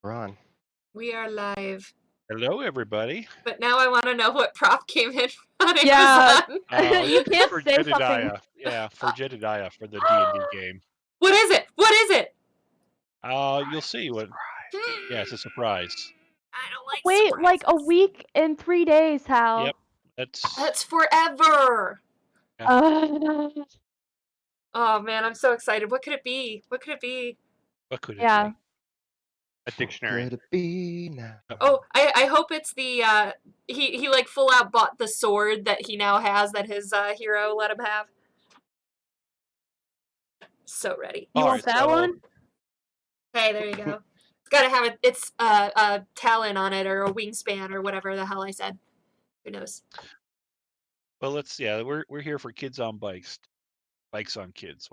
We're on. We are live. Hello, everybody. But now I want to know what prop came in on Yeah. Amazon. You can't for say something. Jedediah. Yeah, for Jedediah for the D&D game. What is it? What is it? You'll see what. Yeah, it's a surprise. I don't like Wait, surprises. like a week and 3 days, Hal. Yep, that's. That's forever. Uh, Oh man, I'm so excited. What could it be? What could it be? What could it yeah. be? A dictionary. Could it be now? Oh, I hope it's the he like full out bought the sword that he now has that his hero let him have. So ready. You want that one? Hey, there you go. It's gotta have it's a talon on it or a wingspan or whatever the hell I said. Who knows? Well, we're here for kids on bikes. Bikes on kids.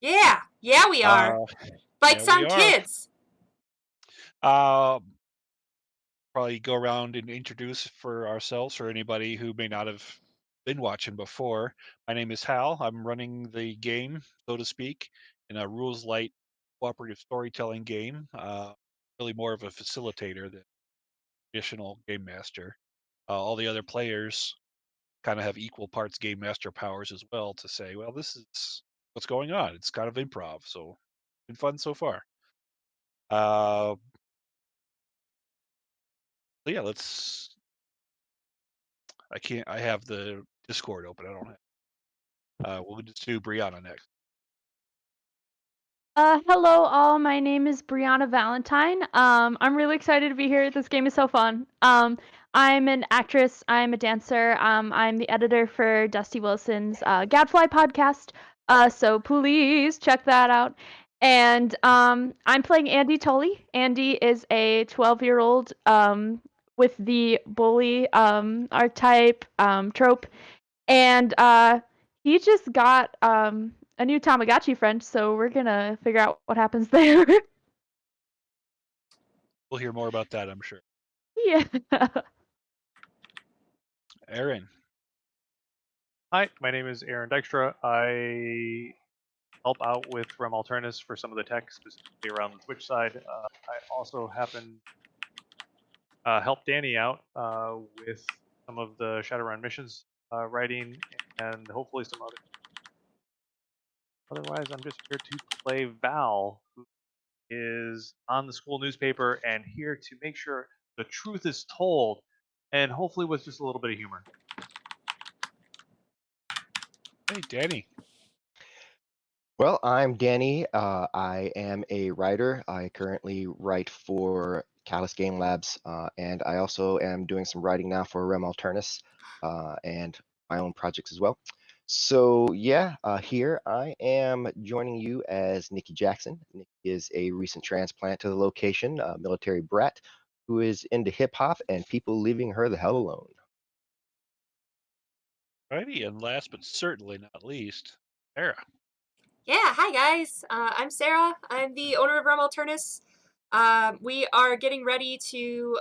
Yeah, we are. Bikes yeah, we on are. kids. Probably go around and introduce for ourselves for anybody who may not have been watching before. My name is Hal. I'm running the game, so to speak, in a rules light cooperative storytelling game. Really more of a facilitator than traditional game master. All the other players kind of have equal parts game master powers as well to say, well, this is what's going on. It's kind of improv, so it's been fun so far. Yeah, let's. I have the Discord open. I don't have. We'll just do Brianna next. Hello all, my name is Brianna Valentine. I'm really excited to be here. This game is so fun. I'm an actress, I'm a dancer, I'm the editor for Dusty Wilson's Gadfly podcast. So please check that out. And I'm playing Andy Tully. Andy is a 12-year-old with the bully archetype trope. And he just got a new Tamagotchi friend, so we're gonna figure out what happens there. We'll hear more about that, I'm sure. Yeah. Aaron. Hi, my name is Aaron Dykstra. I help out with Rem Alternus for some of the tech, specifically around the Twitch side. I also happen help Danny out with some of the Shadowrun missions writing and hopefully some other. Otherwise, I'm just here to play Val, who is on the school newspaper and here to make sure the truth is told, and hopefully with just a little bit of humor. Hey, Danny. Well, I'm Danny. I am a writer. I currently write for Callus Game Labs, and I also am doing some writing now for Rem Alternus and my own projects as well. So yeah, here I am joining you as Nikki Jackson. Nikki is a recent transplant to the location, a military brat who is into hip hop and people leaving her the hell alone. Righty, and last but certainly not least, Sarah. Yeah, hi guys. I'm Sarah. I'm the owner of Rem Alternus. We are getting ready to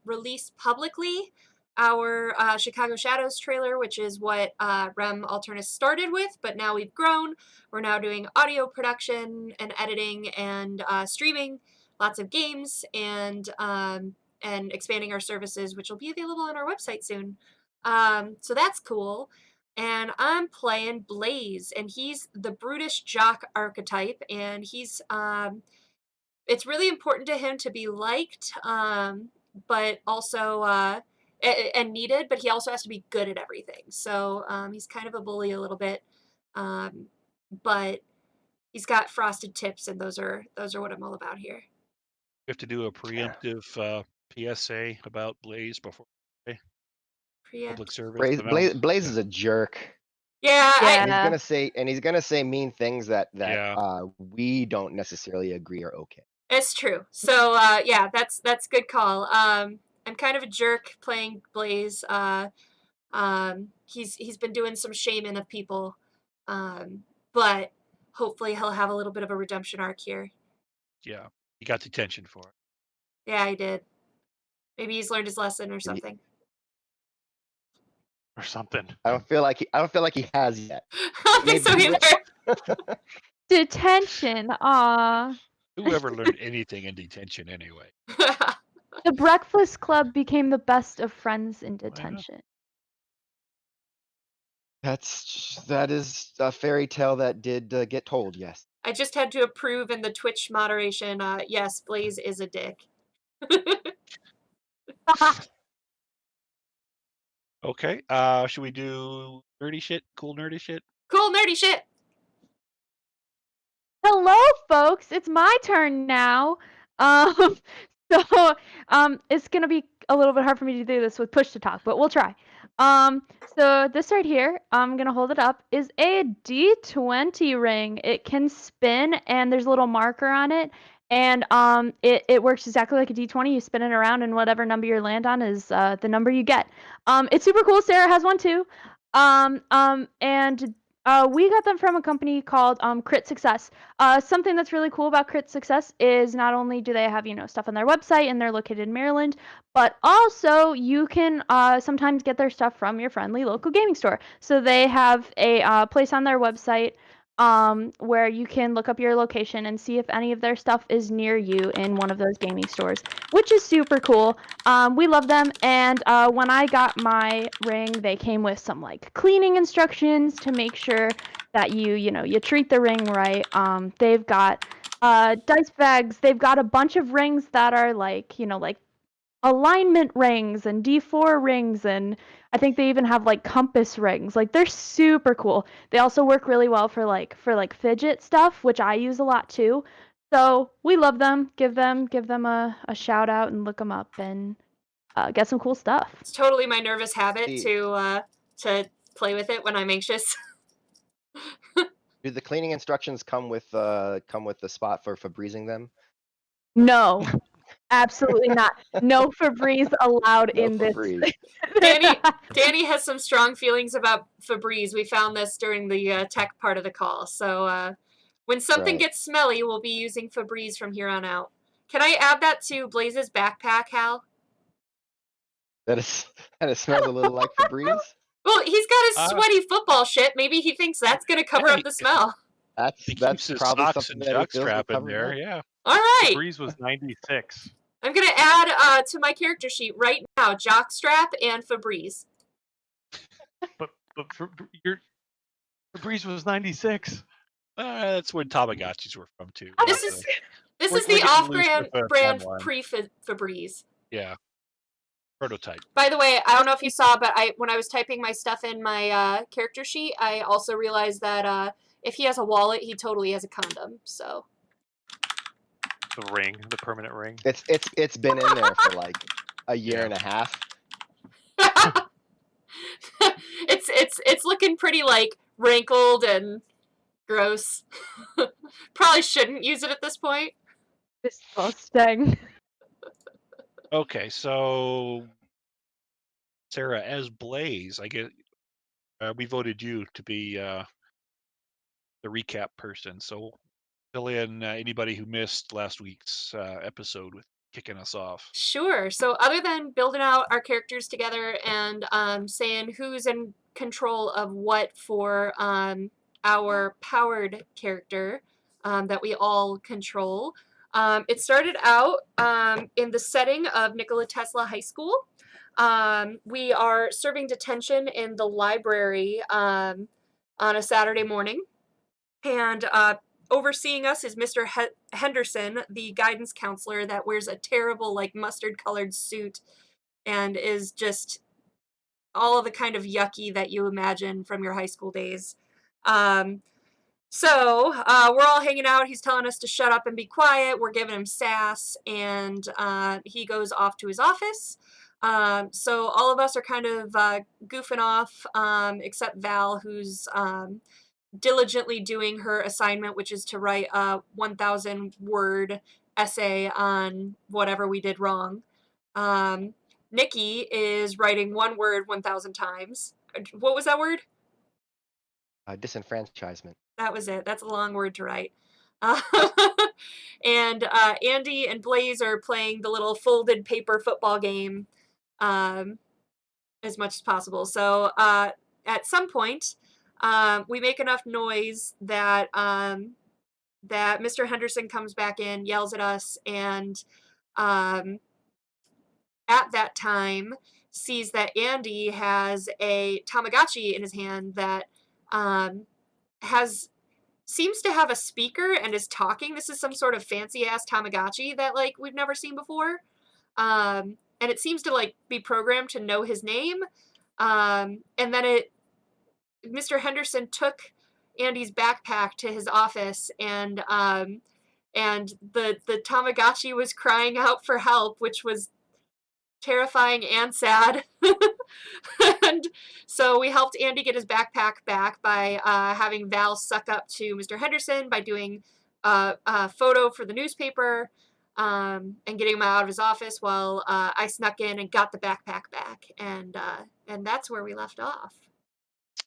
release publicly our Chicago Shadows trailer, which is what Rem Alternus started with, but now we've grown. We're now doing audio production and editing and streaming lots of games and expanding our services, which will be available on our website soon. So that's cool. And I'm playing Blaze, and he's the brutish jock archetype, and he's it's really important to him to be liked, but also and needed, but he also has to be good at everything. So he's kind of a bully a little bit, but he's got frosted tips, and those are what I'm all about here. We have to do a preemptive PSA about Blaze before public service. Blaze is a jerk. Yeah, And he's gonna say mean things that we don't necessarily agree are okay. It's true. So yeah, that's good call. I'm kind of a jerk playing Blaze. He's been doing some shaming of people, but hopefully he'll have a little bit of a redemption arc here. Yeah, he got detention for it. Yeah, he did. Maybe he's learned his lesson or something. Or something. I don't feel like he has yet. I don't think so either. Detention. Aw. Whoever learned anything in detention anyway? The Breakfast Club became the best of friends in Why not? detention. That is a fairy tale that did get told. Yes. I just had to approve in the Twitch moderation. Yes, Blaze is a dick. Okay. Should we do nerdy shit? Cool nerdy shit? Cool nerdy shit. Hello, folks. It's my turn now. Um, so it's gonna be a little bit hard for me to do this with push to talk, but we'll try. So this right here, I'm gonna hold it up, is a D20 ring. It can spin, and there's a little marker on it, and it works exactly like a D20. You spin it around, and whatever number you land on is the number you get. It's super cool. Sarah has one too. And we got them from a company called Crit Success. Something that's really cool about Crit Success is not only do they have, stuff on their website and they're located in Maryland, but also you can sometimes get their stuff from your friendly local gaming store. So they have a place on their website where you can look up your location and see if any of their stuff is near you in one of those gaming stores, which is super cool. We love them, and when I got my ring, they came with some like cleaning instructions to make sure that you treat the ring right. They've got dice bags. They've got a bunch of rings that are like alignment rings and D4 rings, and I think they even have like compass rings. Like they're super cool. They also work really well for fidget stuff, which I use a lot too. So we love them. Give them a shout out and look them up and get some cool stuff. It's totally my nervous habit See. to play with it when I'm anxious. Do the cleaning instructions come with the spot for Febrezing them? No, absolutely not. No Febreze allowed No in this. Febreze. Danny has some strong feelings about Febreze. We found this during the tech part of the call. So when something Right. gets smelly, we'll be using Febreze from here on out. Can I add that to Blaze's backpack, Hal? That smells a little like Febreze. Well, he's got his sweaty football shit. Maybe he thinks that's going to cover up the smell. He That's keeps his probably socks something and that he feels will jockstrap in cover there. it. Yeah. All right. Breeze was 96. I'm going to add to my character sheet right now jockstrap and Febreze. But your Breeze was 96. That's when Tamagotchis were from too. This We're is the getting loose off-brand with the brand timeline. pre-Febreze. Yeah. Prototype. By the way, I don't know if you saw, but when I was typing my stuff in my character sheet, I also realized that if he has a wallet, he totally has a condom. So The ring, the permanent ring. It's been in there for like a year and a half. it's looking pretty like wrinkled and gross. Probably shouldn't use it at this point. Disgusting. Okay, so Sarah, as Blaze, I get we voted you to be the recap person. So fill in anybody who missed last week's episode with kicking us off. Sure. So other than building out our characters together and saying who's in control of what for our powered character that we all control, it started out in the setting of Nikola Tesla High School. We are serving detention in the library on a Saturday morning. And overseeing us is Mr. Henderson, the guidance counselor that wears a terrible, like, mustard-colored suit and is just all of the kind of yucky that you imagine from your high school days. So we're all hanging out. He's telling us to shut up and be quiet. We're giving him sass, and he goes off to his office. So all of us are kind of goofing off, except Val, who's diligently doing her assignment, which is to write a 1,000-word essay on whatever we did wrong. Nikki is writing one word 1,000 times. What was that word? Disenfranchisement. That was it. That's a long word to write. And Andy and Blaze are playing the little folded paper football game as much as possible. So at some point, we make enough noise that that Mr. Henderson comes back in, yells at us, and um, at that time sees that Andy has a Tamagotchi in his hand that has seems to have a speaker and is talking. This is some sort of fancy ass Tamagotchi that like we've never seen before. And it seems to like be programmed to know his name. And then Mr. Henderson took Andy's backpack to his office, and the Tamagotchi was crying out for help, which was terrifying and sad. And so we helped Andy get his backpack back by having Val suck up to Mr. Henderson by doing a photo for the newspaper, and getting him out of his office while I snuck in and got the backpack back. And that's where we left off.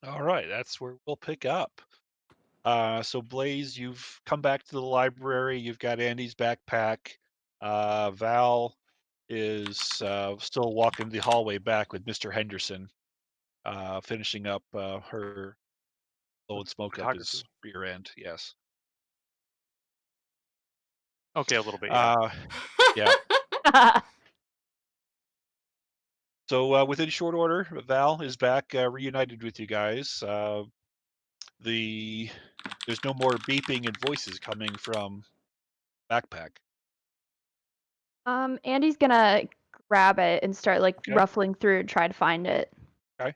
All right, that's where we'll pick up. So Blaze, you've come back to the library. You've got Andy's backpack. Val is still walking the hallway back with Mr. Henderson, finishing up her blowing smoke up his Photography. rear end. Yes. Okay, a little bit, yeah. Yeah. So within short order, Val is back reunited with you guys. There's no more beeping and voices coming from backpack. Andy's gonna grab it and start like Okay. ruffling through and try to find it. Okay.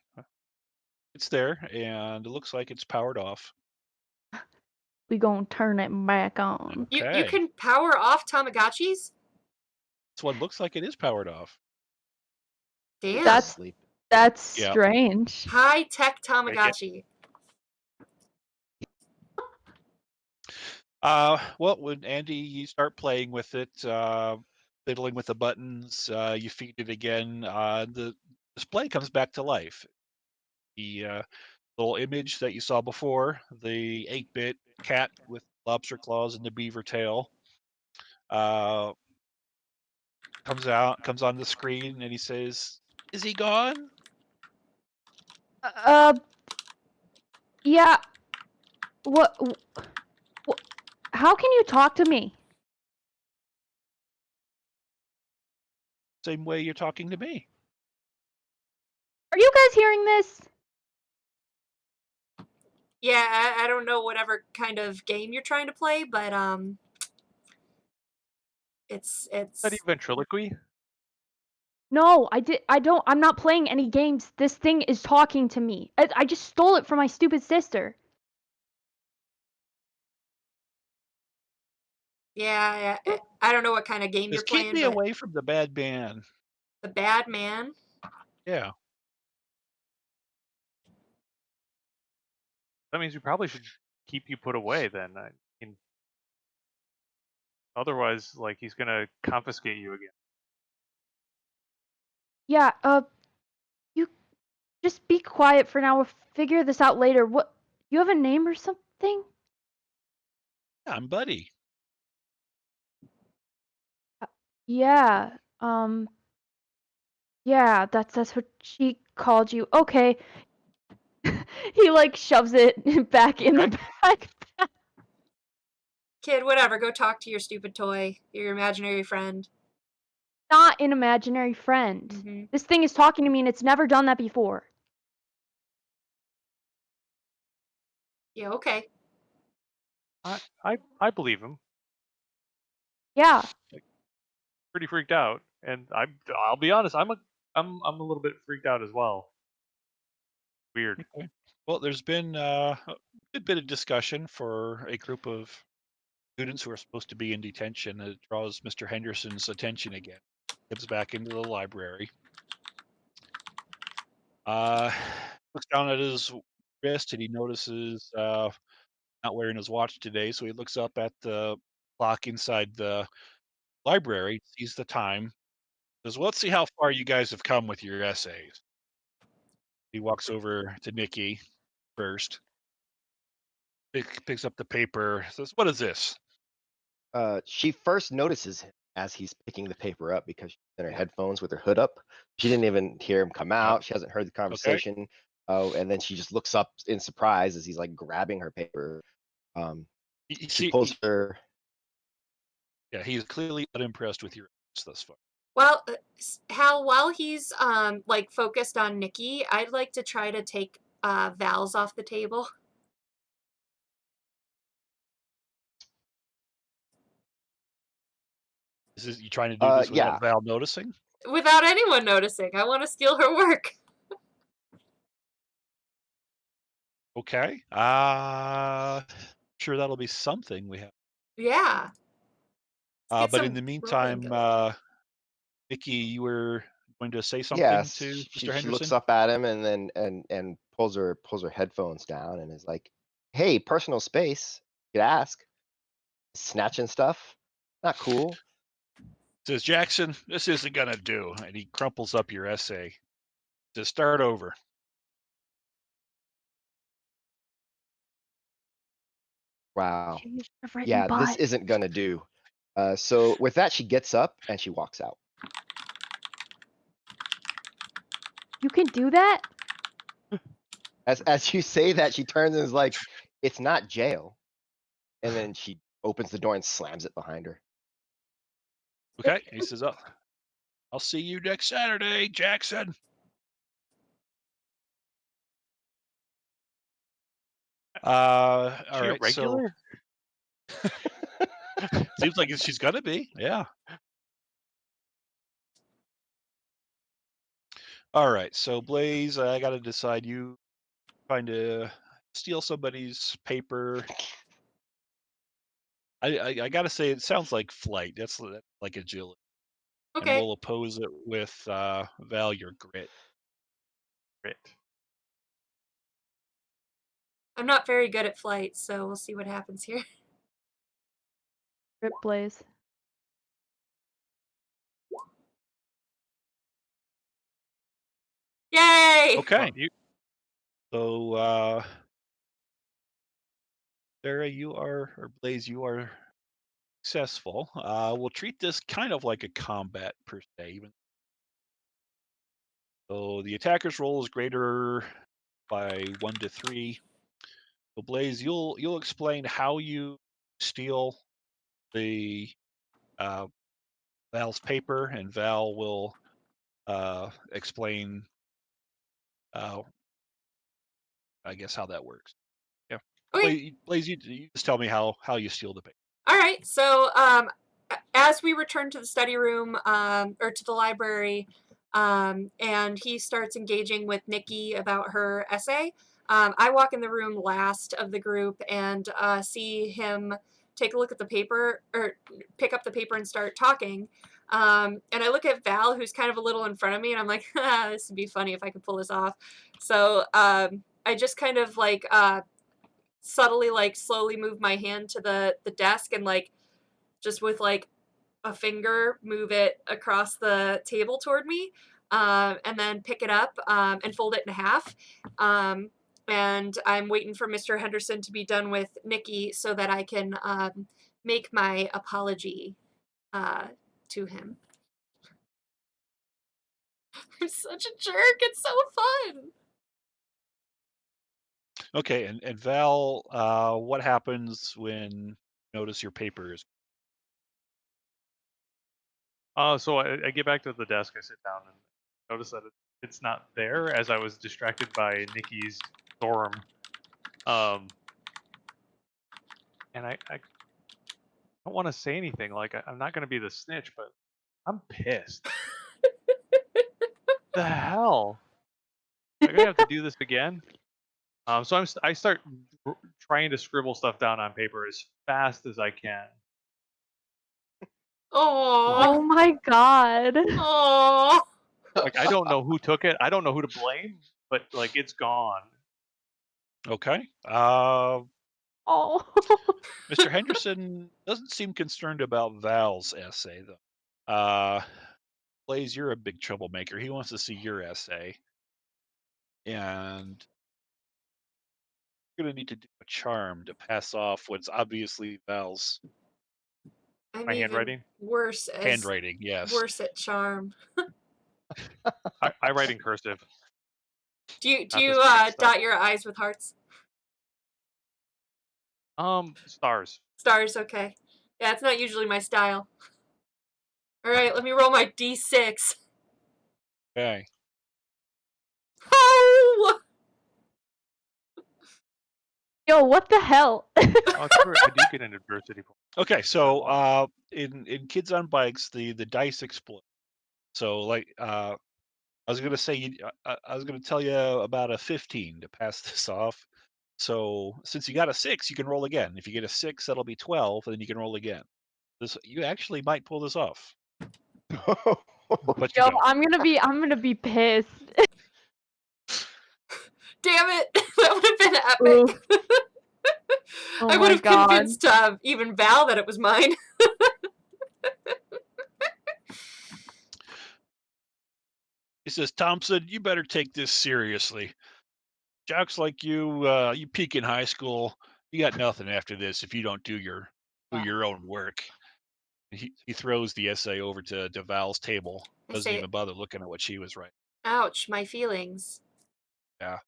It's there, and it looks like it's powered off. We gonna turn it back on. You Okay. can power off Tamagotchis? This one looks like it is powered off. Damn. That's Sleep. that's Yeah. strange. High tech Tamagotchi. Well, when Andy, you start playing with it, fiddling with the buttons, you feed it again. The display comes back to life. The little image that you saw before, the 8-bit cat with lobster claws and the beaver tail, comes on the screen, and he says, "Is he gone?" Yeah. What? How can you talk to me? Same way you're talking to me. Are you guys hearing this? Yeah, I don't know whatever kind of game you're trying to play, but it's Is that ventriloquy? No, I'm not playing any games. This thing is talking to me. I just stole it from my stupid sister. yeah, I don't know what kind of game you're Just keep playing, me but away from the bad man. the bad man. Yeah. That means we probably should keep you put away then. I mean, otherwise, like, he's gonna confiscate you again. Yeah, you just be quiet for now. We'll figure this out later. What? You have a name or something? I'm Buddy. Yeah. Yeah, that's what she called you. Okay. He like shoves it back in the back. Kid, whatever, go talk to your stupid toy, your imaginary friend. Not an imaginary friend. Mhm. This thing is talking to me and it's never done that before. Yeah, okay. I believe him. Yeah. Pretty freaked out, and I'll be honest, I'm a little bit freaked out as well. Weird. Okay. Well, there's been a good bit of discussion for a group of students who are supposed to be in detention. It draws Mr. Henderson's attention again. Comes back into the library. Looks down at his wrist and he notices not wearing his watch today. So he looks up at the clock inside the library, sees the time, says, "Well, let's see how far you guys have come with your essays." He walks over to Nikki first, picks up the paper, says, "What is this?" She first notices him as he's picking the paper up because she's in her headphones with her hood up. She didn't even hear him come out. She hasn't heard the conversation. Oh, and then she just looks up in surprise as he's like grabbing her paper. She pulls her. Yeah, he's clearly unimpressed with your efforts thus far. Well, Hal, while he's like focused on Nikki, I'd like to try to take Val's off the table. You trying to do this Yeah. without Val noticing? Without anyone noticing. I want to steal her work. Okay. Sure, that'll be something we have. Yeah. Let's get But in some the rolling meantime, going. Nikki, you were going to say something Yes. to Mr. She Henderson? looks up at him and then pulls her headphones down and is like, "Hey, personal space. You could ask." Snatching stuff. Not cool. Says, Jackson, this isn't gonna do. And he crumples up your essay. To start over. Wow. Jeez, I've written Yeah, this butt. isn't gonna do. So with that, she gets up and she walks out. You can do that? As you say that, she turns and is like, "It's not jail." And then she opens the door and slams it behind her. Okay. He says, "Oh, I'll see you next Saturday, Jackson." All She a right. So regular? seems like she's gonna be. Yeah. All right. So Blaze, I got to decide. You trying to steal somebody's paper? I got to say, it sounds like flight. That's like agility. And Okay. we'll oppose it with Val, your grit. Grit. I'm not very good at flight, so we'll see what happens here. Rip Blaze. Yay! Okay. Well, So Sarah, or Blaze, you are successful. We'll treat this kind of like a combat per se. So the attacker's roll is greater by 1 to 3. So Blaze, you'll explain how you steal the Val's paper, and Val will explain, I guess, how that works. Yeah. Okay. Blaze, you just tell me how you steal the paper. All right. So, as we return to the study room, or to the library, and he starts engaging with Nikki about her essay, I walk in the room last of the group and see him take a look at the paper, or pick up the paper and start talking. And I look at Val, who's kind of a little in front of me, and I'm like, this would be funny if I could pull this off. So I just kind of like subtly, like, slowly move my hand to the desk and, like, just with, like, a finger move it across the table toward me, and then pick it up, and fold it in half. And I'm waiting for Mr. Henderson to be done with Nikki so that I can make my apology to him. I'm such a jerk. It's so fun. Okay, and Val, what happens when you notice your paper is? So I get back to the desk, I sit down and notice that it's not there, as I was distracted by Nikki's storm. And I don't want to say anything, like I'm not going to be the snitch, but I'm pissed. The hell? Am I going to have to do this again? So I start trying to scribble stuff down on paper as fast as I can. Oh. Oh my god. Oh. Like, I don't know who took it. I don't know who to blame, but like it's gone. Okay. Oh. Mr. Henderson doesn't seem concerned about Val's essay, though. Blaze, you're a big troublemaker. He wants to see your essay. And you're going to need to do a charm to pass off what's obviously Val's I'm My even handwriting? worse as handwriting. Yes. worse at charm. I write in cursive. Do you Not this great stuff. dot your I's with hearts? Stars. Stars, okay. Yeah, it's not usually my style. All right, let me roll my d6. Okay. Oh! Yo, what the hell? Oh, it's true. I do get an adversity point. Okay, so in Kids on Bikes, the dice explode. So I was gonna say I was gonna tell you about a 15 to pass this off. So since you got a 6, you can roll again. If you get a 6, that'll be 12, and then you can roll again. This you actually might pull this off, but you Yo, don't. I'm gonna be pissed. Damn it! That would have been Ooh. epic. Oh I would my have god. convinced even Val that it was mine. He says, Thompson, you better take this seriously. Jocks like you peak in high school. You got nothing after this if you don't do your own work. He throws the essay over to Val's table. I Doesn't say, even bother looking at what she was writing. ouch, my feelings. Yeah.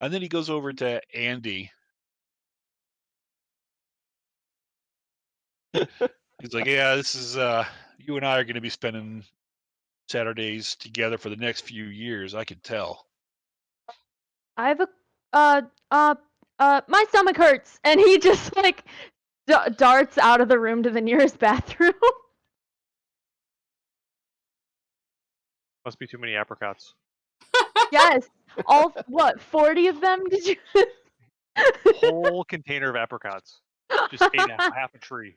And then he goes over to Andy. He's like, yeah, this is you and I are gonna be spending Saturdays together for the next few years, I can tell. I have a my stomach hurts, and he just like darts out of the room to the nearest bathroom. Must be too many apricots. Yes, all what 40 of them? Did you? Whole container of apricots. Just ate half a tree.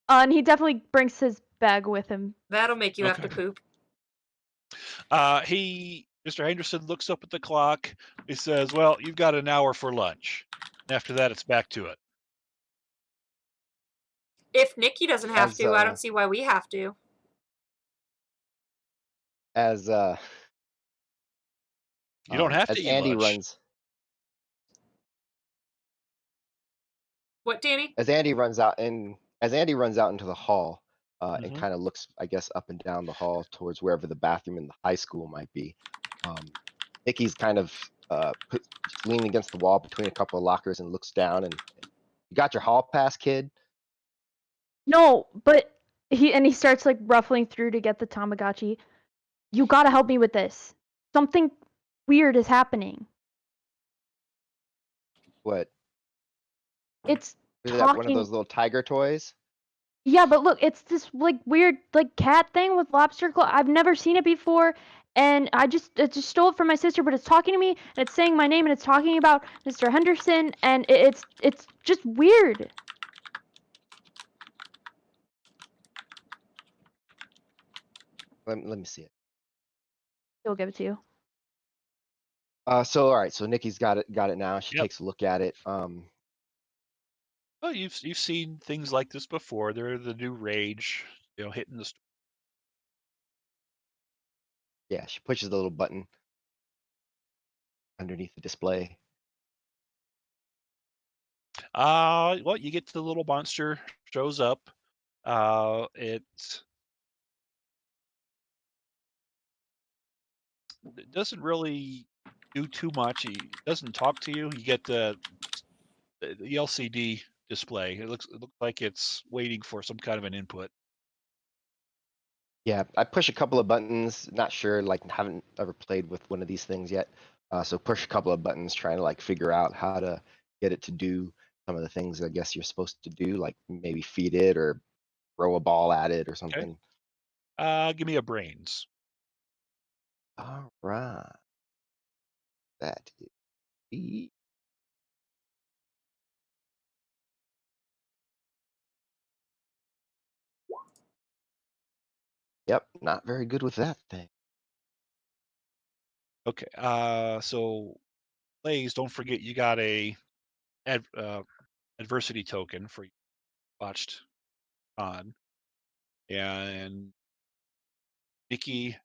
And he definitely brings his bag with him. That'll make you have to Okay. poop. Mr. Henderson looks up at the clock. He says, well, you've got an hour for lunch. After that, it's back to it. If Nikki doesn't have As to, I don't see why we have to. as You don't have to as eat Andy lunch. runs What, Danny? as Andy runs out into the hall, and Mhm. kind of looks, I guess, up and down the hall towards wherever the bathroom in the high school might be. Nikki's kind of just leaning against the wall between a couple of lockers and looks down and, you got your hall pass, kid? No, but he starts like ruffling through to get the Tamagotchi. You gotta help me with this. Something weird is happening. What? It's Is that one of talking. those little tiger toys? Yeah, but look, it's this like weird like cat thing with lobster claw. I've never seen it before, and I just stole it from my sister. But it's talking to me and it's saying my name and it's talking about Mr. Henderson, and it's just weird. Let me see it. He'll give it to you. So all right, so Nikki's got it now. She Yep. takes a look at it. Well, you've seen things like this before. They're the new rage, hitting the. Yeah, she pushes the little button underneath the display. Well, you get to the little monster shows up. It doesn't really do too much. It doesn't talk to you. You get the LCD display. It looks like it's waiting for some kind of an input. Yeah, I push a couple of buttons. Not sure, like haven't ever played with one of these things yet. So push a couple of buttons, trying to like figure out how to get it to do some of the things I guess you're supposed to do, like maybe feed it or throw a ball at it or something. Give me a brains. All right, that is Yep, not very good with that thing. Okay. So Blaze, don't forget you got a adversity token for watched on, and Nikki,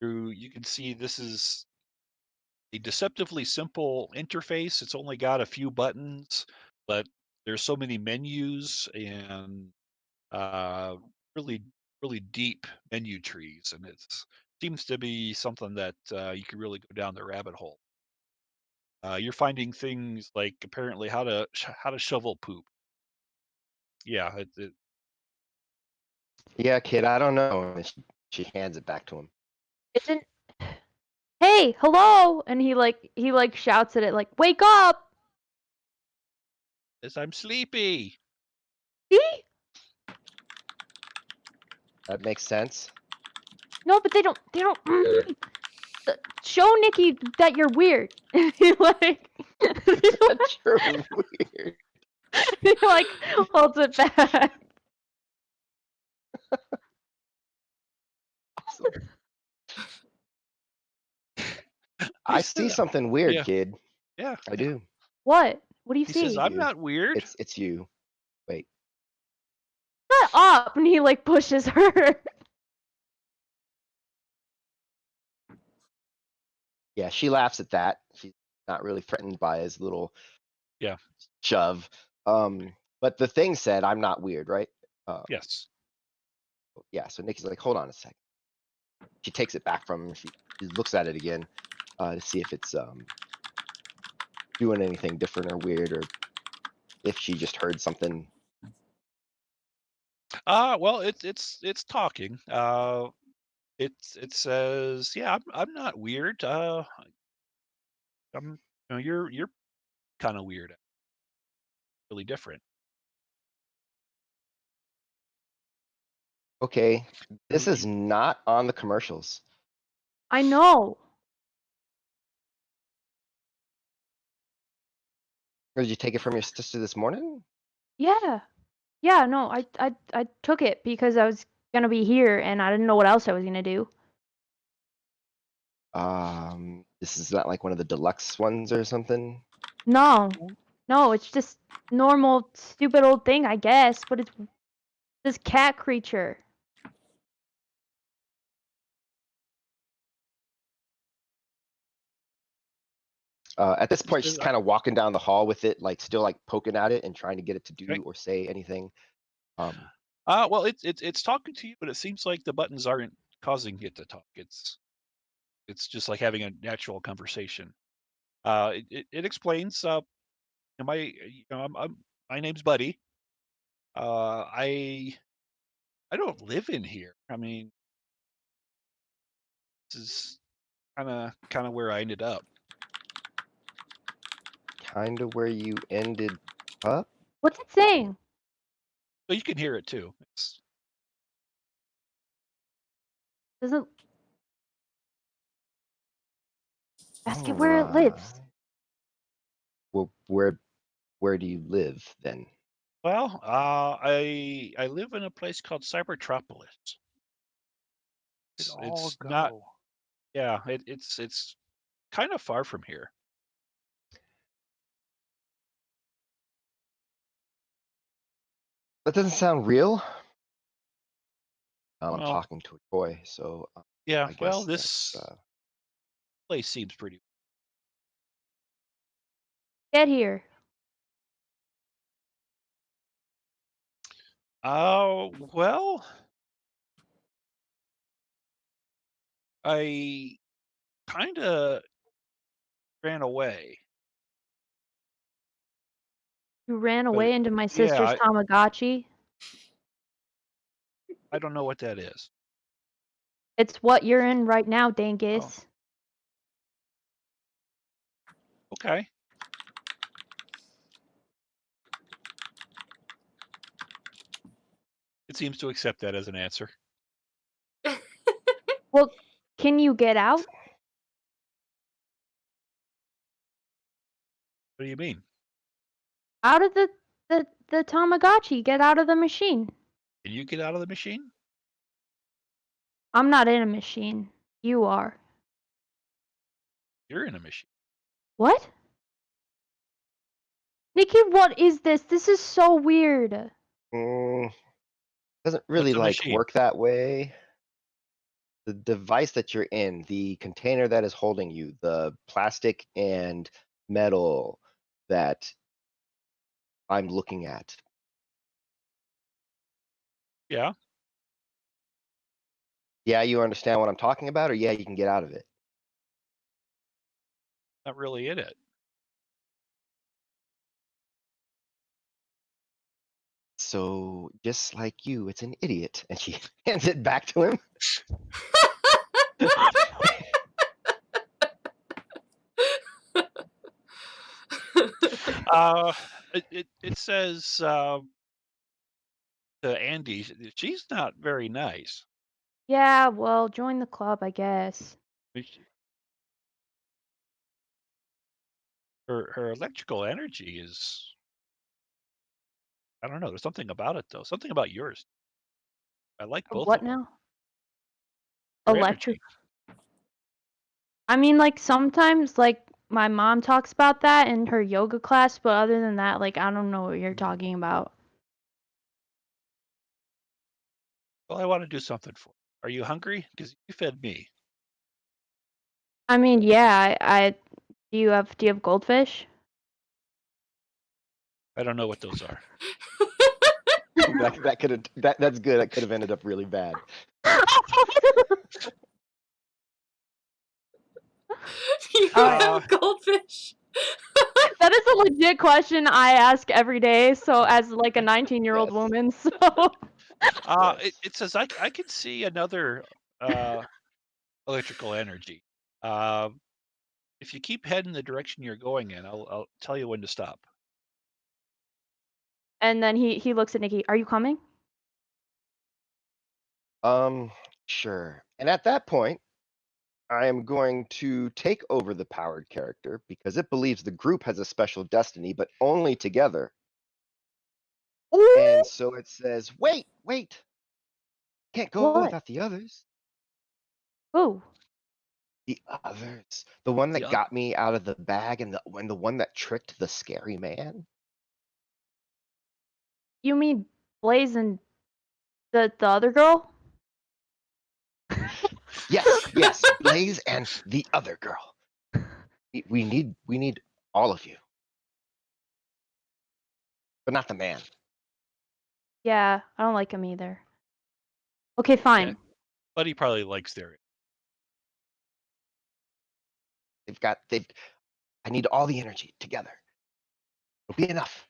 you can see this is a deceptively simple interface. It's only got a few buttons, but there's so many menus and uh, really, really deep menu trees, and it seems to be something that you could really go down the rabbit hole. You're finding things like apparently how to shovel poop. Yeah, Yeah, kid, I don't know. And she hands it back to him. Isn't Hey, hello! And he shouts at it like, "Wake up!" says I'm sleepy. See? That makes sense. No, but they don't show Nikki that you're weird. He like That's you're weird. he like holds it back. Awesome. He I see said, something weird, yeah, kid. yeah. I do. What? What do you He says see? I'm You. not weird. It's you. Wait. Shut up! And he like pushes her. Yeah, she laughs at that. She's not really threatened by his little Yeah. shove. But the thing said, I'm not weird, right? Yes. Yeah, so Nikki's like, hold on a second. She takes it back from him. She looks at it again to see if it's doing anything different or weird, or if she just heard something. Well, it's talking. It says, yeah, I'm not weird. You're kind of weird. Really different. Okay, this You- is not on the commercials. I know. Or did you take it from your sister this morning? Yeah. Yeah, no, I took it because I was gonna be here and I didn't know what else I was gonna do. This is not like one of the deluxe ones or something. No. No, it's just normal stupid old thing, I guess, but it's this cat creature. At this He point, says, she's kind of walking down the hall with it, like still like poking at it and trying to get it to okay. do or say anything. Well, it's talking to you, but it seems like the buttons aren't causing it to talk. It's just like having a natural conversation. It explains. My name's Buddy. I don't live in here. I mean, this is kind of where I ended up. Kind of where you ended up. What's it saying? But you can hear it too. Doesn't ask it where it lives. Well, where do you live then? Well, I live in a place called Cybertropolis. It all It's go. not. Yeah, it's kind of far from here. That doesn't sound real. I'm Well, talking to a toy, so yeah. I Well, guess this that's place seems pretty. Get here. Oh, well, I kind of ran away. You ran But away into my yeah, sister's Tamagotchi. I don't know what that is. It's what you're in right now, Oh, Dangus. okay. It seems to accept that as an answer. Well, can you get out? What do you mean? Out of the Tamagotchi. Get out of the machine. Can you get out of the machine? I'm not in a machine. You are. You're in a machine. What? Nikki, what is this? This is so weird. doesn't really What's a like machine? work that way. The device that you're in, the container that is holding you, the plastic and metal that I'm looking at. Yeah, Yeah, you understand what I'm talking about, or yeah, you can get out of it. not really in it. So just like you, it's an idiot. And she hands it back to him. Uh, it says to Andy, she's not very nice. Yeah, well, join the club, I guess. Her electrical energy is, I don't know. There's something about it though. Something about yours. I like both What of them. now? Your Electric. energy. I mean, like, sometimes, like, my mom talks about that in her yoga class, but other than that, like, I don't know what you're talking about. Well, I want to do something for you. Are you hungry? Because you fed me. I mean, yeah, I do you have goldfish? I don't know what those are. That could have that's good. That could have ended up really bad. You have goldfish. That is a legit question I ask every day. So as like a 19-year-old Yes. woman, so Yes. It says I can see another electrical energy. If you keep heading the direction you're going in, I'll tell you when to stop. and then he looks at Nikki. Are you coming? Sure. And at that point, I am going to take over the powered character because it believes the group has a special destiny, but only together. And so it says, wait, can't go What? without the others. Oh, The others. The one The that other. got me out of the bag and the one that tricked the scary man. you mean Blaze and the other girl? Yes, Blaze and the other girl. We need all of you. But not the man. Yeah, I don't like him either. Okay, fine. Yeah. But he probably likes their. They've I need all the energy together. It'll be enough.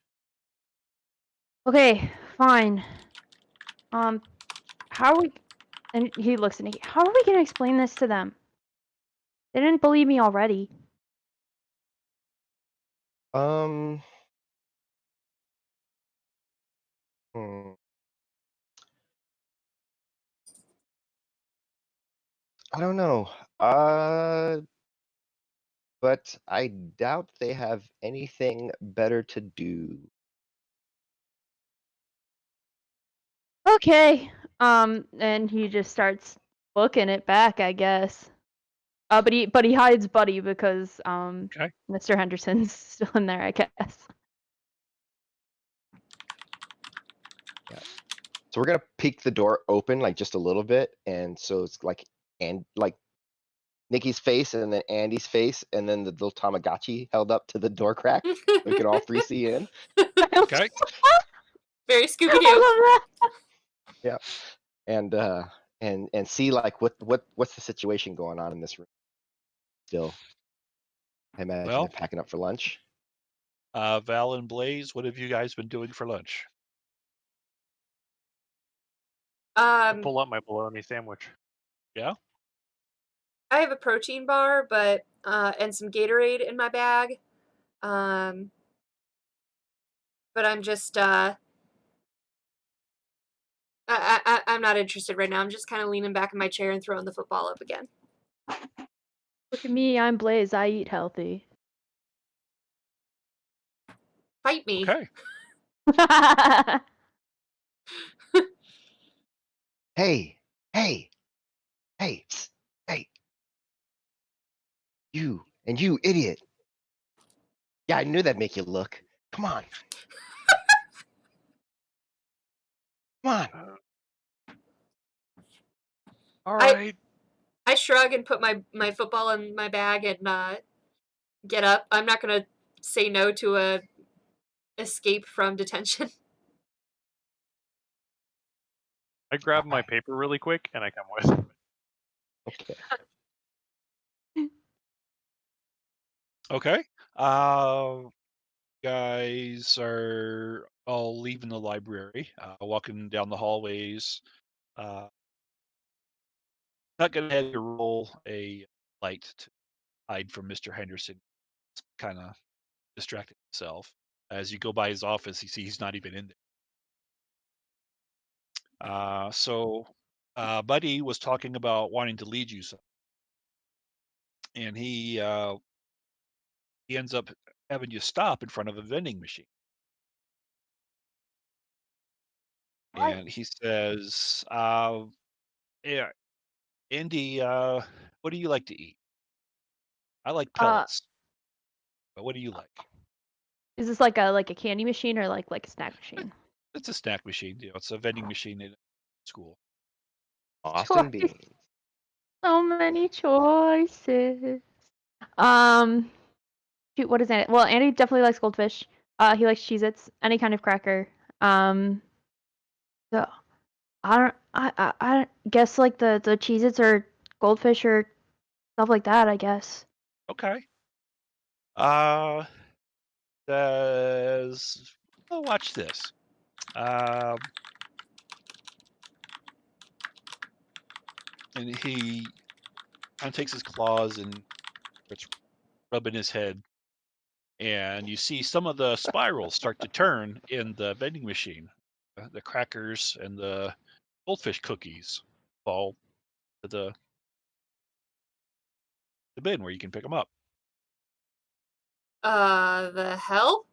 Okay, fine. How are we? And he looks at Nikki. How are we gonna explain this to them? They didn't believe me already. Um hmm. I don't know. But I doubt they have anything better to do. Okay. And he just starts booking it back, I guess. But he hides Buddy because Okay. Mr. Henderson's still in there, I guess. So we're gonna peek the door open like just a little bit, and so it's like Nikki's face and then Andy's face, and then the little Tamagotchi held up to the door crack. We can all three see in. Okay. Very Scooby I Doo. love that. Yeah, and see like what's the situation going on in this room. Still, I imagine Well, they're packing up for lunch. Val and Blaze, what have you guys been doing for lunch? Pull up my bologna sandwich. Yeah. I have a protein bar, but and some Gatorade in my bag. But I'm just I'm not interested right now. I'm just kind of leaning back in my chair and throwing the football up again. Look at me, I'm Blaze. I eat healthy. Fight me. Okay. Hey, hey, hey, psst, hey, you and you idiot. Yeah, I knew that'd make you look. Come on. Come on. All right. I shrug and put my football in my bag and get up. I'm not gonna say no to a escape from detention. I grab my paper really quick and I come with. Okay. Okay. Guys are all leaving the library, walking down the hallways. Uh, not going to have you roll a light to hide from Mr. Henderson. Kind of distracted himself. As you go by his office, you see he's not even in there. Buddy was talking about wanting to lead you, and he ends up having you stop in front of a vending machine. What? And he says, "Yeah, Andy, what do you like to eat? I like Uh, pellets, but what do you like?" is this like a candy machine or like a snack machine? It's a snack machine. It's a vending machine in school. Austin Choice. Beans. So many choices. Um, shoot, what is it? Well, Andy definitely likes goldfish. He likes Cheez-Its, any kind of cracker. So I don't guess like the Cheez-Its or goldfish or stuff like that, I guess. Okay. Uh, says, "Oh, watch this." Um, and he kind of takes his claws and starts rubbing his head, and you see some of the spirals start to turn in the vending machine. The crackers and the goldfish cookies fall to the bin where you can pick them up. The hell?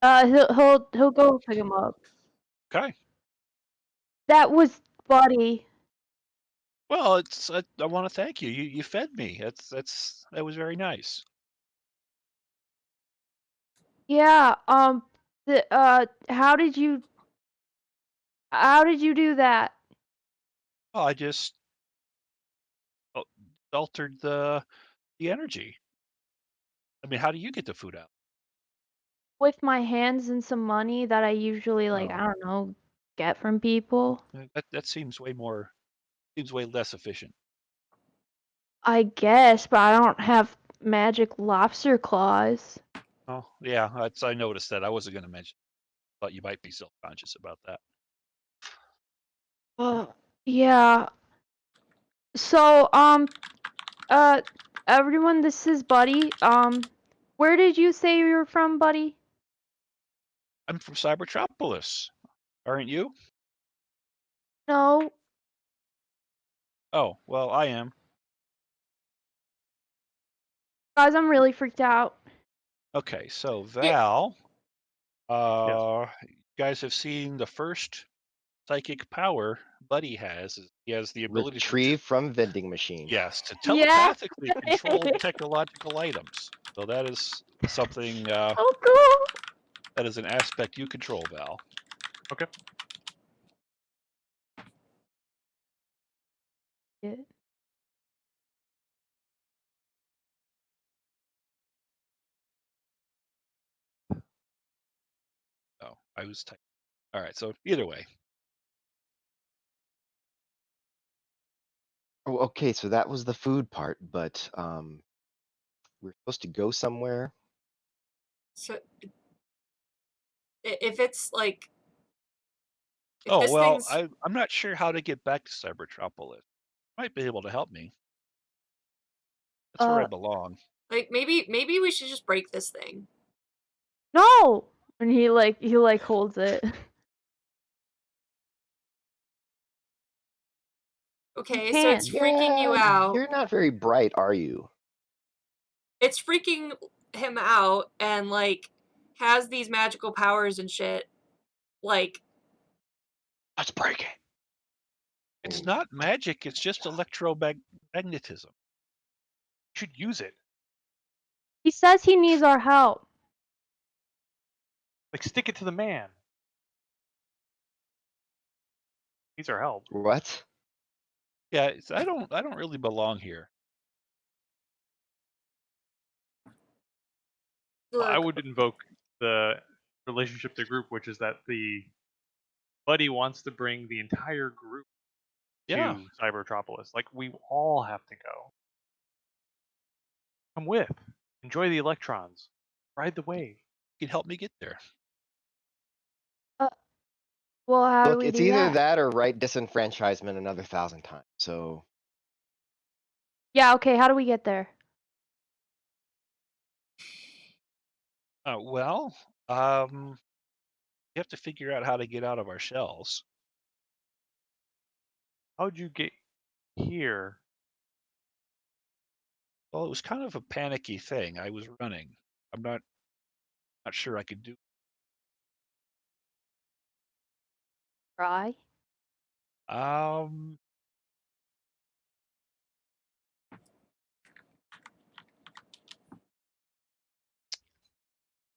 He'll go pick him up. Okay. That was Buddy. Well, I want to thank you. You fed me. That was very nice. Yeah. How did you do that? Well, I just uh, altered the energy. I mean, how do you get the food out? With my hands and some money that I usually like, I Oh, don't know, get from people. that seems way less efficient. I guess, but I don't have magic lobster claws. Oh, yeah, I noticed that. I wasn't going to mention. Thought you might be self-conscious about that. Yeah. So, everyone, this is Buddy. Where did you say you were from, Buddy? I'm from Cybertropolis, aren't you? No, Oh, well, I am. guys, I'm really freaked out. Okay, so Yeah. Val, Yes. you guys have seen the first psychic power Buddy has. He has the ability to Retrieve from vending machine. yes, to Yeah. telepathically control technological items. So that is something Oh, cool. that is an aspect you control, Val. Okay. Yeah. Oh, I was typing. All right, so either way, Oh, okay, so that was the food part, but we're supposed to go somewhere. So if it's like if oh this well, thing's I'm not sure how to get back to Cybertropolis. You might be able to help me. That's where I Uh, belong. like maybe we should just break this thing. no. And he holds it. You Okay, so can't. it's freaking you Yeah, out. you're not very bright, are you? It's freaking him out and like has these magical powers and shit. Like Let's break it. It's not magic. It's just electromagnetism. You should use it. He says he needs our help. Like, stick it to the man. Needs our help. What? Yeah, I don't really belong here. I look, would invoke the relationship to group, which is that the buddy wants to bring the entire group Yeah, to Cybertropolis. Like, we all have to go. Come with. Enjoy the electrons. Ride the wave. you can help me get there. Well, how do Look, we it's do either that? that or write disenfranchisement another 1,000 times. So Yeah, okay, how do we get there? Well, you have to figure out how to get out of our shells. How'd you get here? Well, it was kind of a panicky thing. I was running. I'm not sure I could do. Try? Um,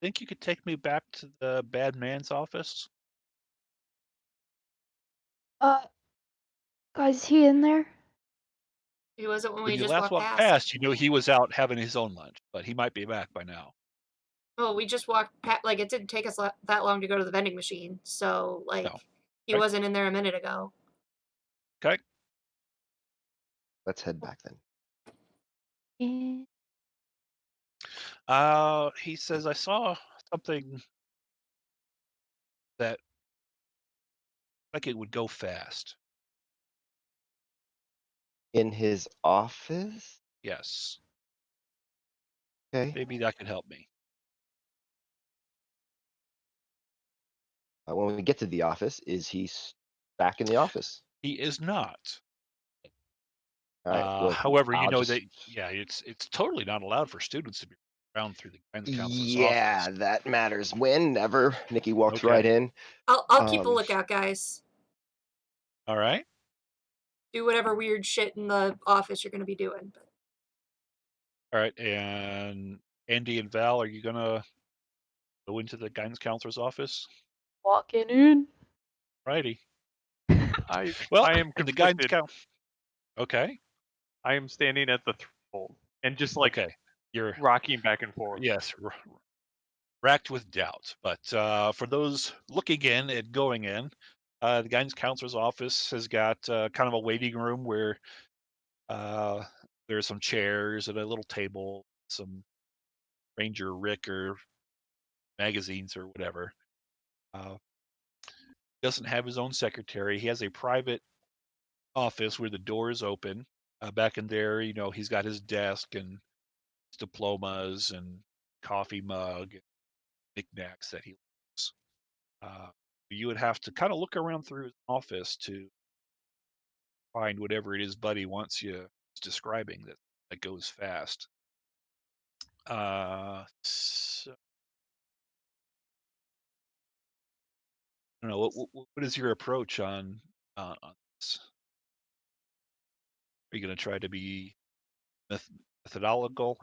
think you could take me back to the bad man's office? Uh, guys, is he in there? He wasn't when When we you just last walked walked past. past, you know he was out having his own lunch, but he might be back by now. Oh, we just walked past. Like it didn't take us that long to go to the vending machine, so like No. he Okay. wasn't in there a minute ago. Okay. let's head back then. Eh, He says I saw something that like it would go fast. In his office? Yes. Okay. Maybe that could help me. When we get to the office, is he back in the office? He is not. All right. Well, However, you I'll know just. that it's totally not allowed for students to be around through the guidance counselor's Yeah, office. that matters. When? Never. Nikki walks right Okay. in. I'll keep a Um, lookout, guys. All right. Do whatever weird shit in the office you're gonna be doing. But All right. And Andy and Val, are you gonna go into the guidance counselor's office? walking in. Righty. I Well, am in the guidance conflicted. count. Okay. I am standing at the threshold and just like Okay. You're rocking back and forth. yes, racked with doubt. But for those looking in and going in, the guidance counselor's office has got kind of a waiting room where there's some chairs and a little table, some Ranger Rick or magazines or whatever. Doesn't have his own secretary. He has a private office where the door is open. Back in there, you know, he's got his desk and his diplomas and coffee mug, and knickknacks that he likes. You would have to kind of look around through his office to find whatever it is Buddy wants you describing that goes fast. So, I don't know what is your approach on this? Are you going to try to be methodological?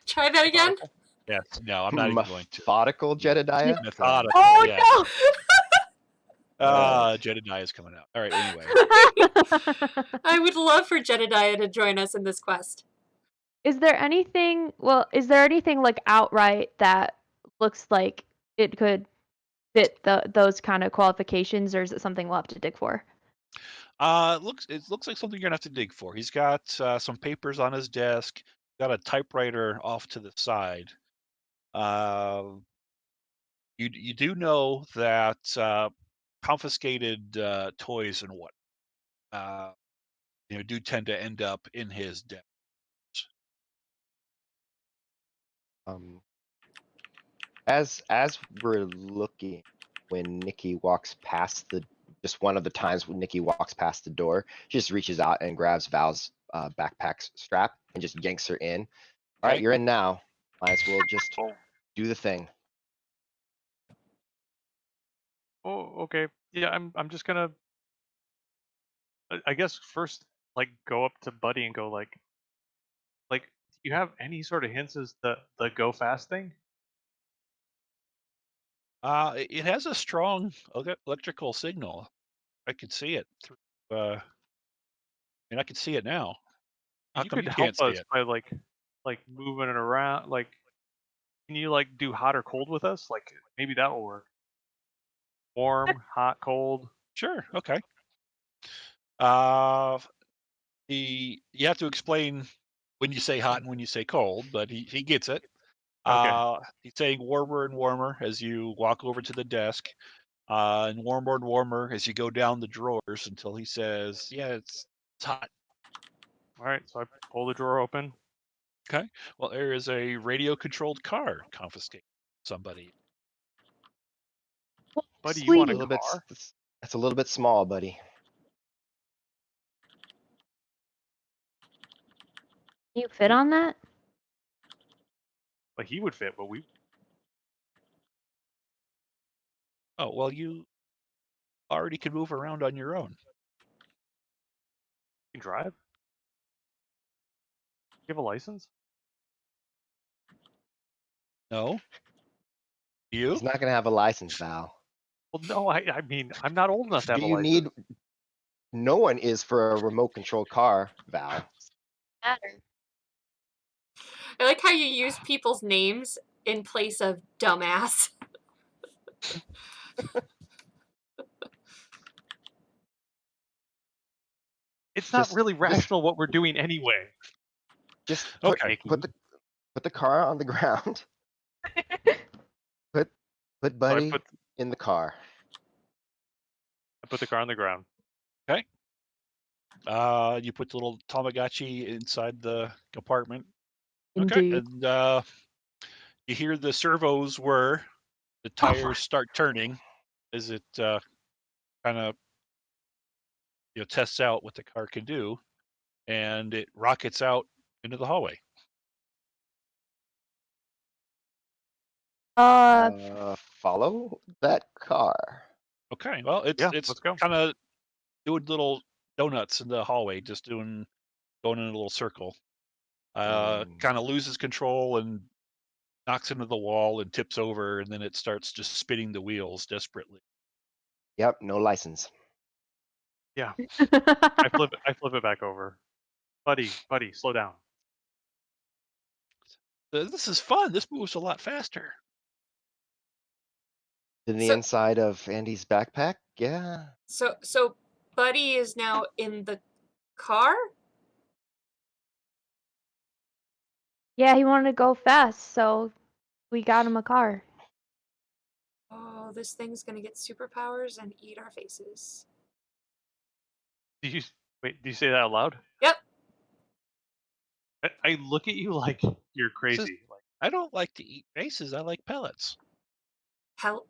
try that again. Methodical? Yes. No, I'm not even going to. methodical Jedediah. Methodical. Oh Yes. Alright. Jedediah is coming out. All right. Anyway. I would love for Jedediah to join us in this quest. Is there anything like outright that looks like it could fit those kind of qualifications, or is it something we'll have to dig for? It looks like something you're gonna have to dig for. He's got some papers on his desk. Got a typewriter off to the side. You do know that confiscated toys and what do tend to end up in his desk. Um, as we're looking, when Nikki walks past just one of the times when Nikki walks past the door, she just reaches out and grabs Val's backpack strap and just yanks her in. All right, Okay. you're in now. Might as well just do the thing. Oh, okay. Yeah, I'm just gonna. I guess first, like, go up to Buddy and go like, do you have any sort of hints as the go fast thing? It has a strong electrical signal. I could see it through. I can see it now. How You come could you help can't see us it? by like moving it around. Like, can you like do hot or cold with us? Like, maybe that will work. Warm, hot, cold. Sure. Okay. Uh, you have to explain when you say hot and when you say cold, but he gets it. Okay. He's saying warmer and warmer as you walk over to the desk. and warmer and warmer as you go down the drawers until he says, "Yeah, it's hot." All right, so I pull the drawer open. Okay. Well, there is a radio-controlled car confiscated. Somebody. Buddy, you A want a Sweet. little bit. car? That's a little bit small, buddy. You fit on that? Like he would fit, but we Oh well, you already can move around on your own. can drive. You have a license? No. You? He's not gonna have a license, Val. Well, no. I mean, I'm not old enough to have Do a you license. need? No one is for a remote control car, Val. Matter. I like how you use people's names in place of dumbass. It's not Just- really just- rational what we're doing anyway. Just Okay. put the car on the ground. Put Buddy put- in the car. I put the car on the ground. You put the little Tamagotchi inside the compartment. Indeed. Okay, and you hear the servos whir. The tires start turning as it kind of tests out what the car can do, and it rockets out into the hallway. Follow that car. Okay, well it's Yeah, let's go. kind of doing little donuts in the hallway, just going in a little circle. Kind of loses control and knocks into the wall and tips over, and then it starts just spinning the wheels desperately. Yep, no license. Yeah, I flip it back over. Buddy, slow down. This is fun. This moves a lot faster. In the So- inside of Andy's backpack? Yeah. So Buddy is now in the car? Yeah, he wanted to go fast, so we got him a car. Oh, this thing's gonna get superpowers and eat our faces. Do you say that out loud? Yep. I look at you like you're crazy. Like, I don't like to eat faces. I like pellets.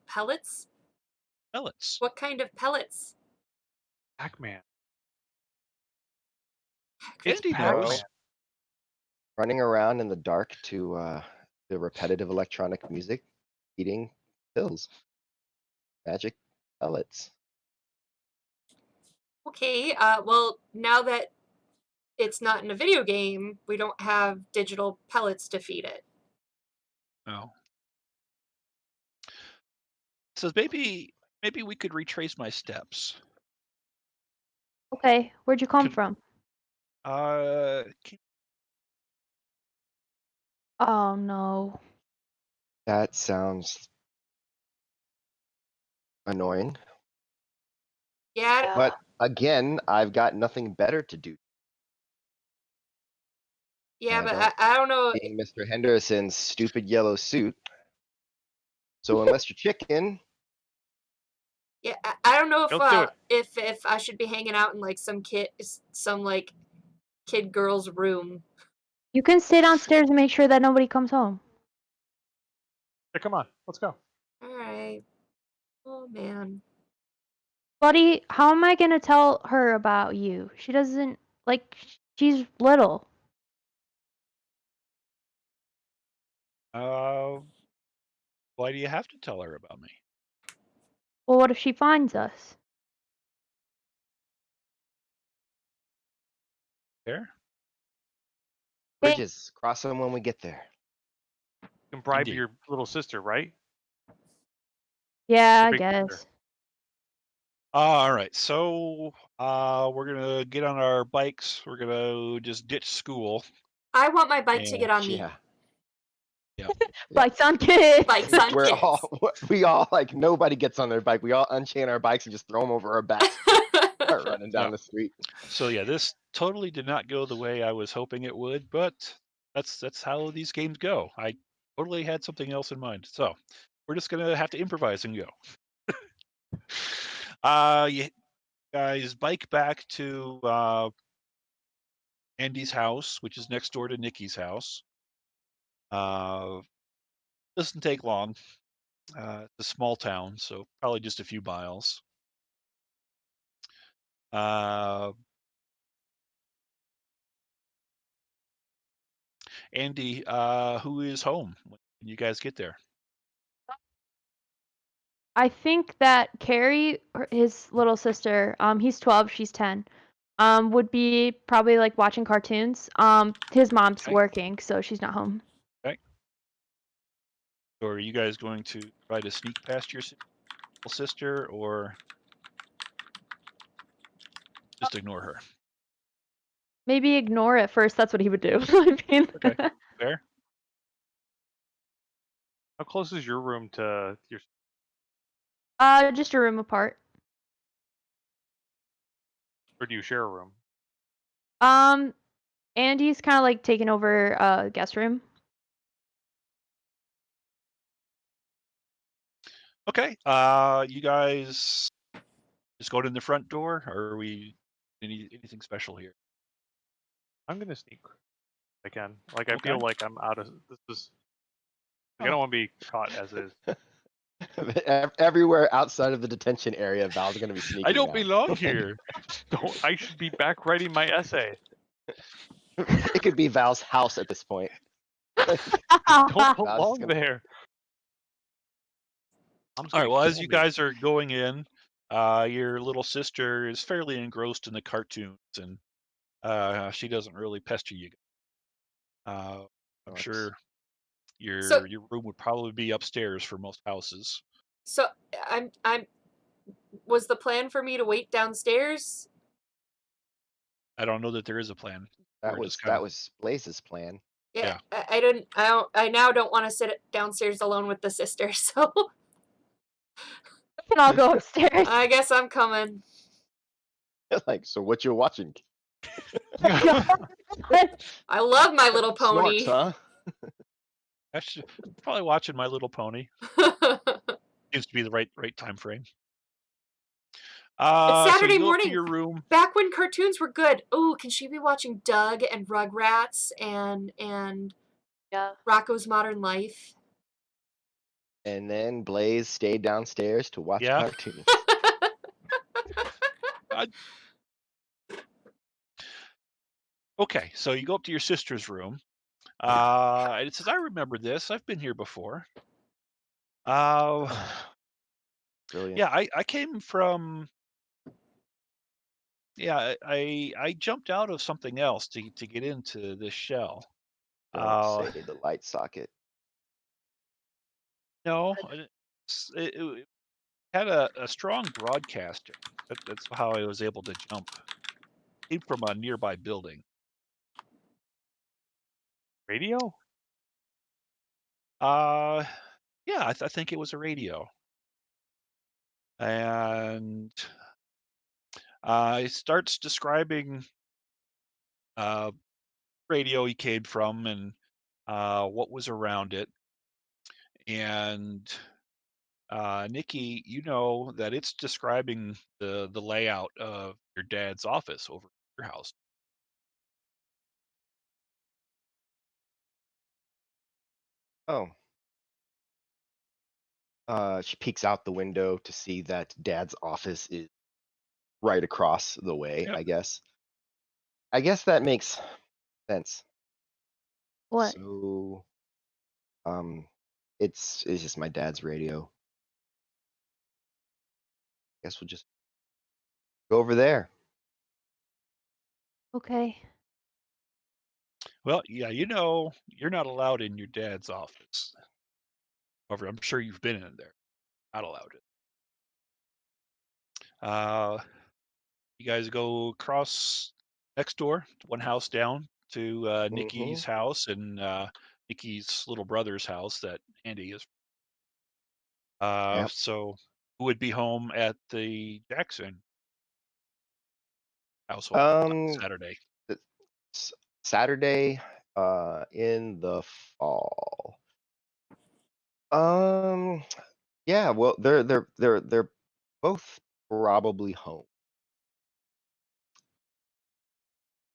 Pellets? Pellets. What kind of pellets? Pac-Man. Andy It's Pac-Man. knows. Running around in the dark to the repetitive electronic music, eating pills. Magic pellets. Okay, well, now that it's not in a video game, we don't have digital pellets to feed it. Oh. So maybe we could retrace my steps. Okay, where'd you come Can- from? Can- Oh no. That sounds annoying. Yeah, But again, I've got nothing better to do. yeah, I but don't- I don't know. Being Mr. Henderson's stupid yellow suit. So unless you're chicken, Yeah, I don't know Don't do if I should be hanging out in like some like kid girl's room. You can stay downstairs and make sure that nobody comes home. Yeah, come on, let's go. All right. Oh man. Buddy, how am I gonna tell her about you? She doesn't she's little. Why do you have to tell her about me? Well, what if she finds us? There. Okay. bridges, cross them when we get there. You can bribe Indeed. your little sister, right? Yeah, I big guess. sister. All right. So we're gonna get on our bikes. We're gonna just ditch school. I want my bike to Yeah, get on me. Yeah. Bikes on kids. Bikes on We're kids. we all like nobody gets on their bike. We all unchain our bikes and just throw them over our backs, start running down Yeah. the street. So yeah, this totally did not go the way I was hoping it would, but that's how these games go. I totally had something else in mind. So we're just gonna have to improvise and go. You guys bike back to Andy's house, which is next door to Nikki's house. Doesn't take long. It's a small town, so probably just a few miles. Andy, who is home when you guys get there? I think that Carrie, his little sister, he's 12, she's 10, would be probably like watching cartoons. His mom's Okay. working, so she's not home. Okay. So are you guys going to try to sneak past your sister, or just ignore her? Maybe ignore it first. That's what he would do. I mean, Okay. Fair. How close is your room to your? just a room apart. Or do you share a room? Andy's kind of like taking over guest room. Okay. You guys just go in the front door, or are we anything special here? I'm gonna sneak. If I can. Like I Okay. feel like I'm out of this. Is like, I don't want to be caught as is. Everywhere outside of the detention area, Val's gonna be sneaking. I don't now. belong here. I should be back writing my essay. It could be Val's house at this point. Don't Val's belong gonna- there. All right. Well, as you guys are going in, your little sister is fairly engrossed in the cartoons, and she doesn't really pester you. I'm Nice. sure your So- your room would probably be upstairs for most houses. So I'm was the plan for me to wait downstairs? I don't know that there is a plan. That We're was just kinda- Blaze's plan. Yeah. I now don't want to sit downstairs alone with the sister, so And I'll go upstairs. I guess I'm coming. Like, so what you're watching? I love My Little Pony. Snorks, huh? Actually, probably watching My Little Pony. Seems to be the right time frame. It's Saturday so you go up morning. to your room. Back when cartoons were good. Oh, can she be watching Doug and Rugrats and Yeah. Rocco's Modern Life? And then Blaze stayed downstairs to watch Yeah. cartoons. Okay, so you go up to your sister's room, and it says, "I remember this. I've been here before." Brilliant. Yeah, I came from. Yeah, I jumped out of something else to get into this shell. Don't say the light socket. No, it had a strong broadcaster. That's how I was able to jump. Came from a nearby building. Radio? Yeah, I think it was a radio. And he starts describing radio he came from and what was around it. And Nikki, you know that it's describing the layout of your dad's office over at your house. Oh. She peeks out the window to see that Dad's office is right across the way, Yep. I guess. I guess that makes sense. What? So, it's just my dad's radio. Guess we'll just go over there. Okay. Well, yeah, you know you're not allowed in your dad's office. However, I'm sure you've been in there. Not allowed it. You guys go across next door, one house down to Nikki's house and Nikki's little brother's house that Andy is. Yep. So who would be home at the Jackson household on Saturday? Saturday, in the fall. Yeah, well, they're Both probably home.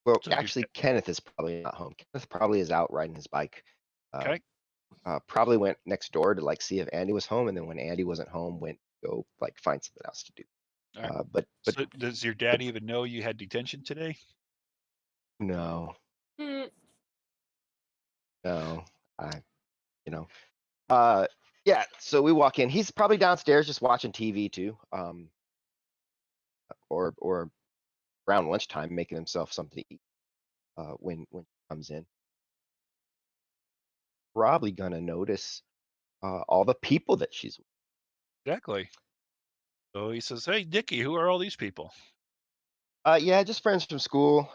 Well, So actually, Kenneth is probably not home. Kenneth probably is out riding his bike. okay. Probably went next door to like see if Andy was home, and then when Andy wasn't home, went to go like find something else to do. All right. But So does your dad even know you had detention today? no, Hmm. no, you know, yeah. So we walk in. He's probably downstairs just watching TV too, or around lunchtime making himself something to eat. When he comes in, probably gonna notice all the people that she's with. Exactly. So he says, "Hey, Dickie, who are all these people?" Yeah, just friends from school.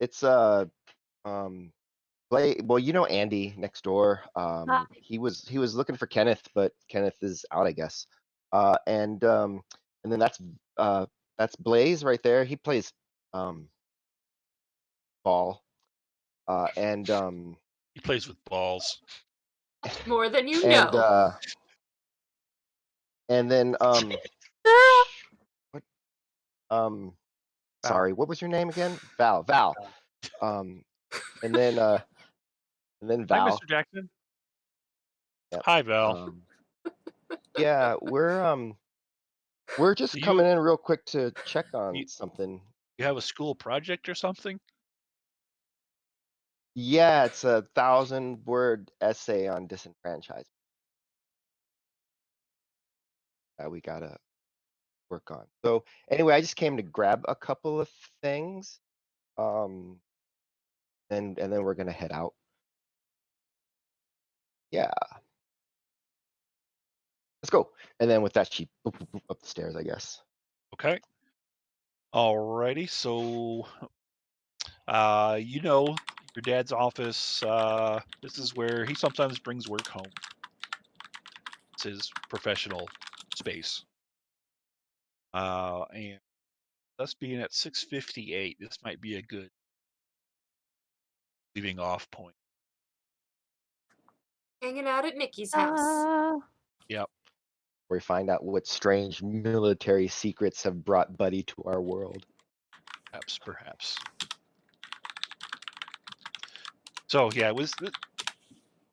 It's well, you know Andy next door. Hi. He was looking for Kenneth, but Kenneth is out, I guess. And then that's Blaze right there. He plays ball. And He plays with balls. More than you and know. and then Ah! what Val. sorry, what was your name again? Val. Val. Um and then Hi, Val. Mr. Jackson. Yep. Hi, Val. Yeah, we're just So coming in real quick to check on you something. you have a school project or something? Yeah, it's a 1,000-word essay on disenfranchisement that we gotta work on. So anyway, I just came to grab a couple of things, and then we're gonna head out. Yeah, let's go. And then with that, she boop, boop, boop, up the stairs, I guess. Okay. Alrighty. So, your dad's office. This is where he sometimes brings work home. It's his professional space. And us being at 6:58, this might be a good leaving off point. Hanging out at Nikki's house. Yep. Where we find out what strange military secrets have brought Buddy to our world. Perhaps. So yeah, it was.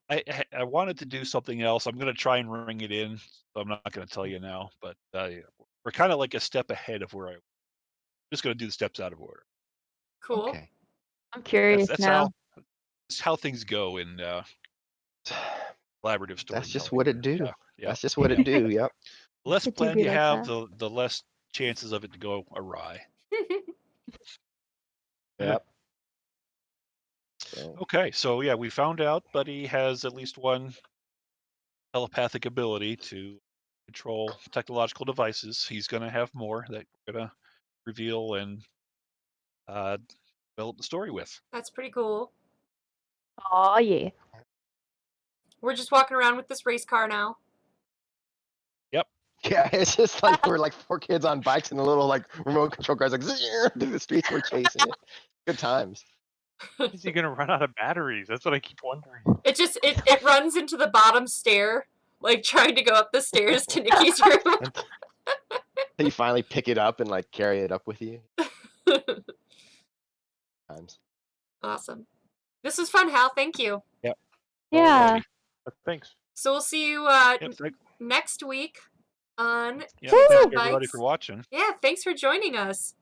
I wanted to do something else. I'm gonna try and ring it in. So I'm not gonna tell you now, but we're kind of like a step ahead of where I'm just gonna do the steps out of order. Cool. Okay. I'm curious That's now. how things go in collaborative storytelling. That's just what it do. Yeah. That's just what it do. Yep. The less It do planned be you like have, that. the less chances of it to go awry. Yep. So, Okay, so yeah, we found out Buddy has at least one telepathic ability to control technological devices. He's going to have more that we're going to reveal and develop the story with. That's pretty cool. Oh yeah. We're just walking around with this race car now. Yep. yeah, it's just like we're like 4 kids on bikes and a little like remote control cars like through the streets. We're chasing it. Good times. Is he gonna run out of batteries? That's what I keep wondering. It runs into the bottom stair, like trying to go up the stairs to Nikki's room. You finally pick it up and like carry it up with you. Times. Awesome. This was fun, Hal. Thank you. Yep. Yeah. Alrighty. Thanks. So we'll see you Yep, next week on yeah, Kids thanks on everybody Bikes. for watching. Yeah, thanks for joining us.